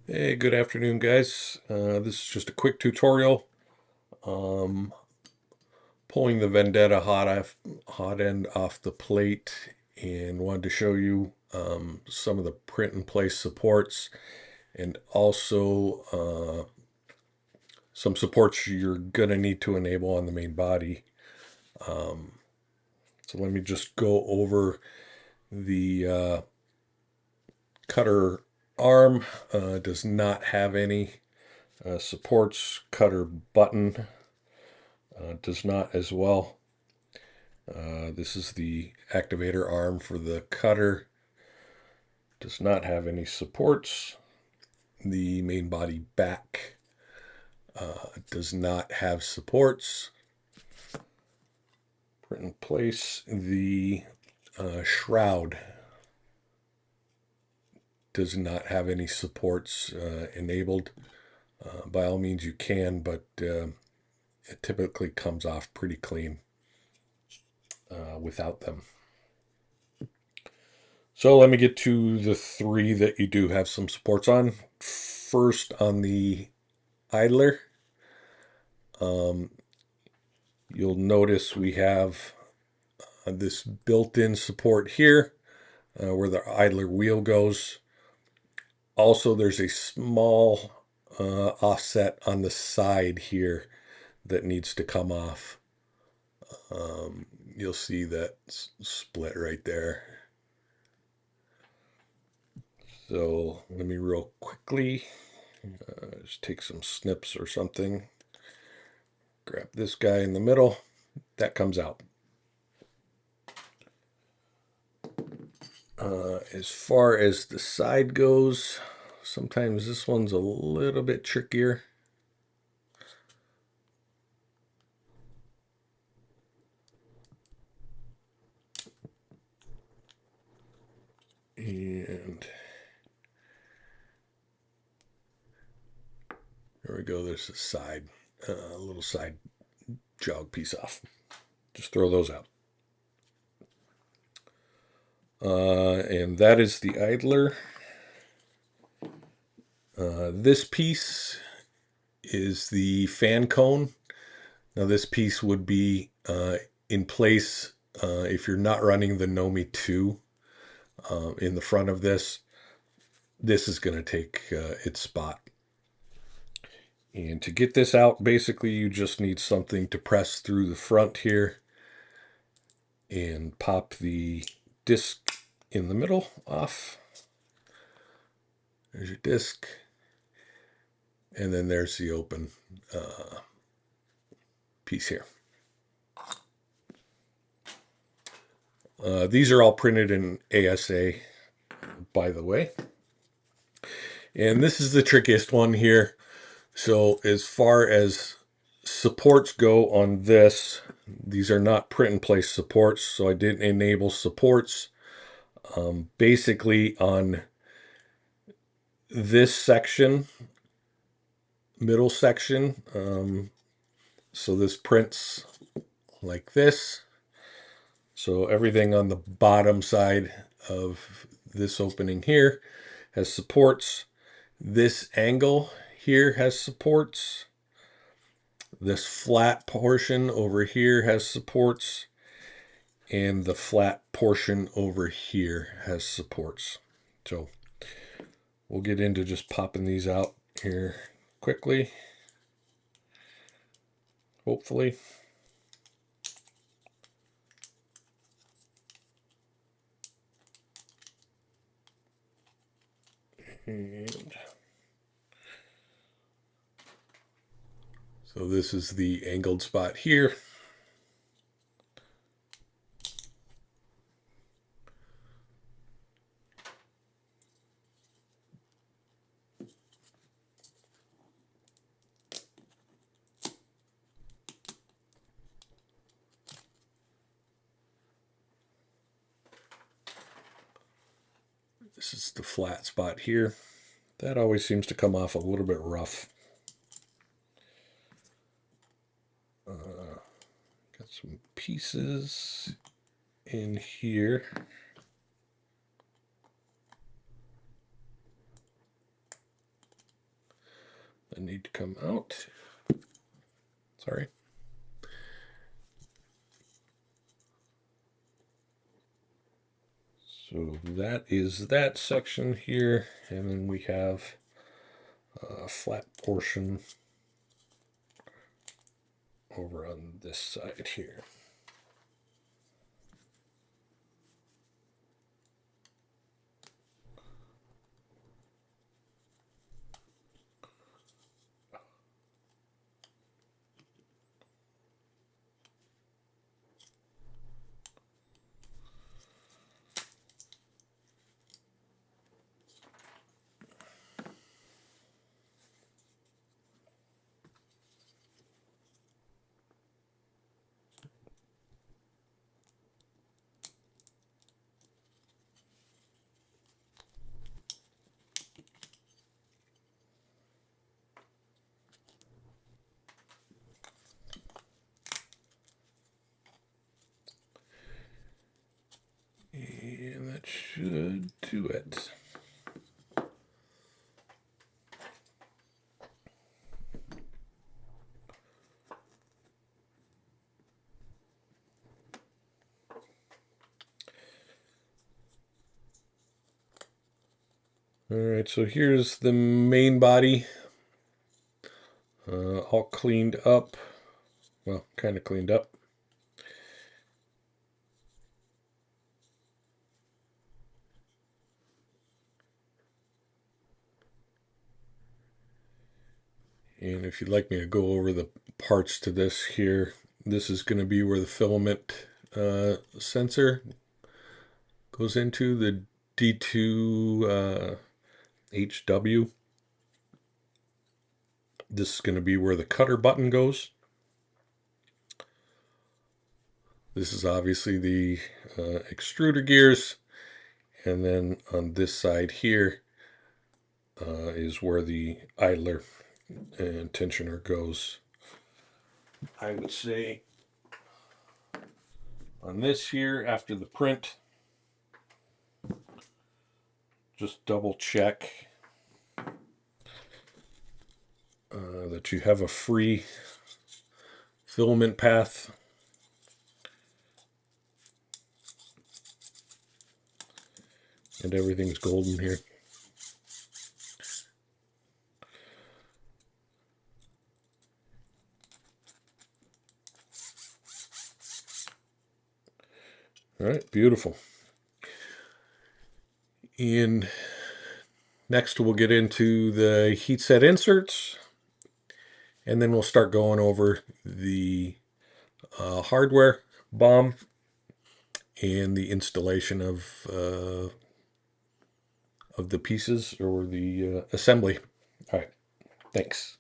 Hey, good afternoon, guys. This is just a quick tutorial. Um, Pulling the Vendetta hot end off the plate, and wanted to show you some of the print and place supports, and also some supports you're gonna need to enable on the main body. So let me just go over the cutter arm. Does not have any supports. Cutter button does not as well. This is the activator arm for the cutter. Does not have any supports. The main body back does not have supports. Print in place. The shroud does not have any supports enabled. By all means, you can, but it typically comes off pretty clean without them. So let me get to the three that you do have some supports on. First, on the idler, you'll notice we have this built-in support here where the idler wheel goes. Also, there's a small offset on the side here that needs to come off. You'll see that split right there. So let me real quickly just take some snips or something. Grab this guy in the middle. That comes out. As far as the side goes, sometimes this one's a little bit trickier. And there we go. There's a side, a little side jog piece off. Just throw those out. And that is the idler. This piece is the fan cone. Now this piece would be in place if you're not running the Nomi 2 in the front of this. This is going to take its spot. And to get this out, basically you just need something to press through the front here and pop the disc in the middle off. There's your disc. And then there's the open piece here. These are all printed in ASA, by the way. And this is the trickiest one here. So as far as supports go on this, these are not print in place supports, so I didn't enable supports. Basically on this section, middle section, so this prints like this. So everything on the bottom side of this opening here has supports. This angle here has supports. This flat portion over here has supports. And the flat portion over here has supports. So we'll get into just popping these out here quickly, hopefully. And so this is the angled spot here. This is the flat spot here. That always seems to come off a little bit rough. Got some pieces in here. that need to come out. Sorry. So that is that section here, and then we have a flat portion over on this side here. And that should do it. All right, so here's the main body, all cleaned up. Well, kind of cleaned up. And if you'd like me to go over the parts to this here, this is going to be where the filament sensor goes into, the D2 HW. This is going to be where the cutter button goes. This is obviously the extruder gears. And then on this side here is where the idler and tensioner goes. I would say on this here, after the print, just double check that you have a free filament path. And everything's golden here. All right, beautiful. And next we'll get into the heat set inserts, and then we'll start going over the hardware BOM and the installation of the pieces or the assembly. All right, thanks.